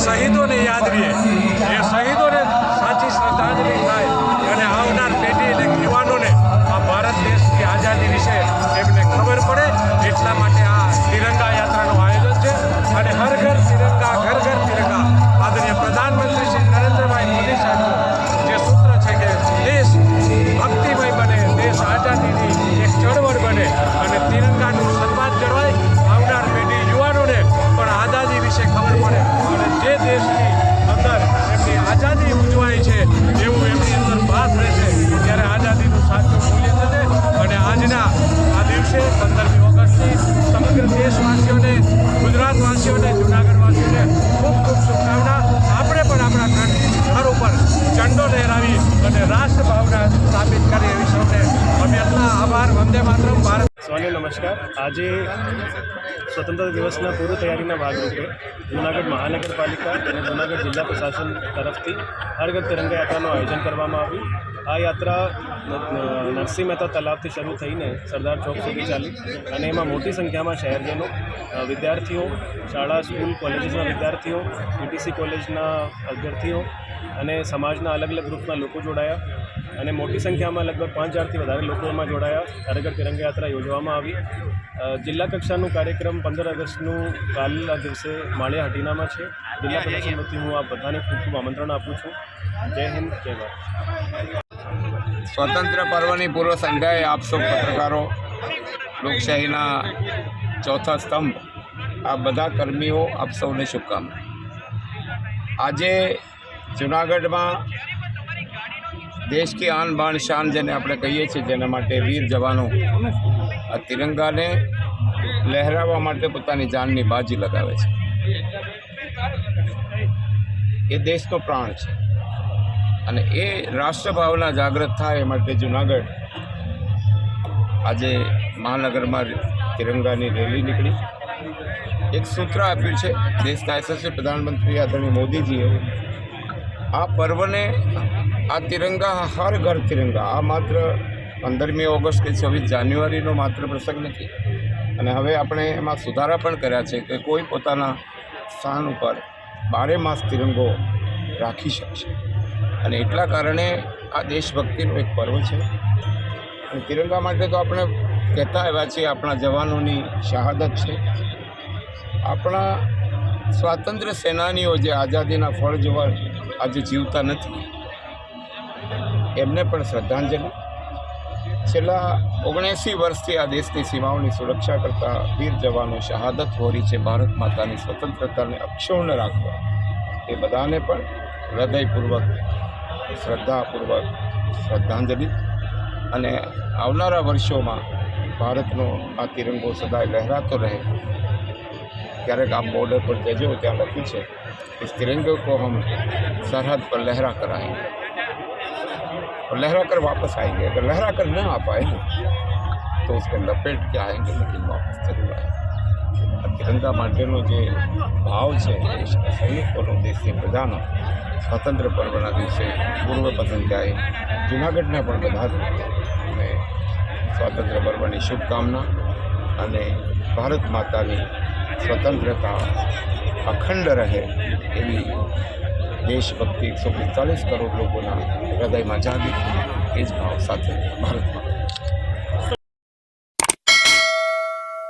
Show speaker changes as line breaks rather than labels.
શહીદોને યાદ રહીએ, એ શહીદોને સાચી શ્રદ્ધાંજલિ થાય અને આવનાર પેઢી એટલે યુવાનોને આ ભારત દેશની આઝાદી વિશે એમને ખબર પડે, એટલા માટે આ તિરંગા યાત્રાનું આયોજન છે. અને હર ઘર તિરંગા ઘર ઘર તિરંગા આદરણીય પ્રધાનમંત્રી શ્રી નરેન્દ્રભાઈ મોદી સાહેબનું જે સૂત્ર છે કે દેશ ભક્તિમય બને, દેશ આઝાદીની એક ચળવળ બને અને તિરંગાનું સન્માન જળવાય, આવનાર પેઢી યુવાનોને પણ આઝાદી વિશે ખબર પડે અને જે દેશની અંદર એમની આઝાદી ઉજવાય છે એવું એમની અંદર ભાસ રહેશે, ત્યારે આઝાદીનું સાચું મૂલ્ય થશે. અને આજના આ દિવસે 15મી ઓગસ્ટની સમગ્ર દેશવાસીઓને, ગુજરાતવાસીઓને, જૂનાગઢવાસીઓને ખૂબ ખૂબ શુભકામના. આપણે પણ આપણા ઘર ઉપર ઝંડો લહેરાવી અને રાષ્ટ્રભાવના સ્થાપિત કરી એવી સૌને અભ્યર્થના. આભાર. વંદે માતરમ. ભારત.
સૌને નમસ્કાર. આજે સ્વતંત્ર દિવસના પૂર્વ તૈયારીના ભાગરૂપે જૂનાગઢ મહાનગરપાલિકા અને જૂનાગઢ જિલ્લા પ્રશાસન તરફથી હર ઘર તિરંગા યાત્રાનું આયોજન કરવામાં આવ્યું. આ યાત્રા નરસિંહ મહેતા તલાવથી શરૂ થઈને સરદાર ચોક સુધી ચાલી અને એમાં મોટી સંખ્યામાં શહેરજનો, વિદ્યાર્થીઓ, શાળા, સ્કૂલ, કોલેજીસના વિદ્યાર્થીઓ, પીટીસી કોલેજના વિદ્યાર્થીઓ અને સમાજના અલગ અલગ ગ્રુપના લોકો જોડાયા અને મોટી સંખ્યામાં લગભગ 5000થી વધારે લોકો એમાં જોડાયા. હર ઘર તિરંગા યાત્રા યોજવામાં આવી. જિલ્લા કક્ષાનું કાર્યક્રમ 15 ઓગસ્ટનું કાલના દિવસે માળિયા હટીનામાં છે. જિલ્લા પ્રશાસન વતી હું આ બધાને ખૂબ ખૂબ આમંત્રણ આપું છું. જય હિન્દ, જય ભારત.
સ્વતંત્ર પર્વની પૂર્વ સંધ્યાએ આપ સૌ પત્રકારો, લોકશાહીના ચોથા સ્તંભ, આ બધા કર્મીઓ આપ સૌને શુભકામના. આજે જૂનાગઢમાં દેશ કી આન બાન શાન જેને આપણે કહીએ છીએ, જેના માટે વીર જવાનો આ તિરંગાને લહેરાવવા માટે પોતાની જાનની બાજી લગાવે છે. એ દેશનો પ્રાણ છે અને એ રાષ્ટ્રભાવના જાગૃત થાય એ માટે જૂનાગઢ આજે મહાનગરમાં તિરંગાની રેલી નીકળી. એક સૂત્ર આપ્યું છે દેશના યશસ્વી પ્રધાનમંત્રી આદરણીય મોદીજીએ. આ પર્વને, આ તિરંગા, હર ઘર તિરંગા, આ માત્ર 15મી ઓગસ્ટ કે 26 જાન્યુઆરીનો માત્ર પ્રસંગ નથી. અને હવે આપણે એમાં સુધારા પણ કર્યા છે કે કોઈ પોતાના સ્થાન ઉપર 12 માસ તિરંગો રાખી શકશે. અને એટલા કારણે આ દેશભક્તિનું એક પર્વ છે. અને તિરંગા માટે તો આપણે કહેતા આવ્યા છીએ, આપણા જવાનોની શહાદત છે. આપણા સ્વાતંત્ર્ય સેનાનીઓ જે આઝાદીના ફળ જોવા આજે જીવતા નથી, એમને પણ શ્રદ્ધાંજલિ. છેલ્લા 79 વર્ષથી આ દેશની સીમાઓની સુરક્ષા કરતા વીર જવાનો શહાદત વહોરી છે. ભારત માતાની સ્વતંત્રતાને અક્ષુણ્ણ રાખવા એ બધાને પણ હૃદયપૂર્વક, શ્રદ્ધાપૂર્વક શ્રદ્ધાંજલિ. અને આવનારા વર્ષોમાં ભારતનો આ તિરંગો સદાય લહેરાતો રહે. ક્યારેક આપ બોર્ડર પર જજો, ત્યાં લખ્યું છે इस तिरंगे को हम सरहद पर लहरा कर आएंगे और लहरा कर वापस आएंगे. अगर लहरा कर न आ पाए तो उसके लपेट के आएंगे, लेकिन वापस जरूर आएंगे. तिरंगा माटेनो जे भाव है, सैनिकों, देशनी प्रजानो स्वतंत्र पर्वना दिवसे पूर्व पसंदियाए जूनागढ़ने पण बधाव्યું અને સ્વાતંત્ર્ય પર્વની શુભકામના. અને ભારત માતાની સ્વતંત્રતા અખંડ રહે એવી દેશભક્તિ 145 કરોડ લોકોના હૃદયમાં જાગી, એ જ ભાવ સાથે ભારત માતા.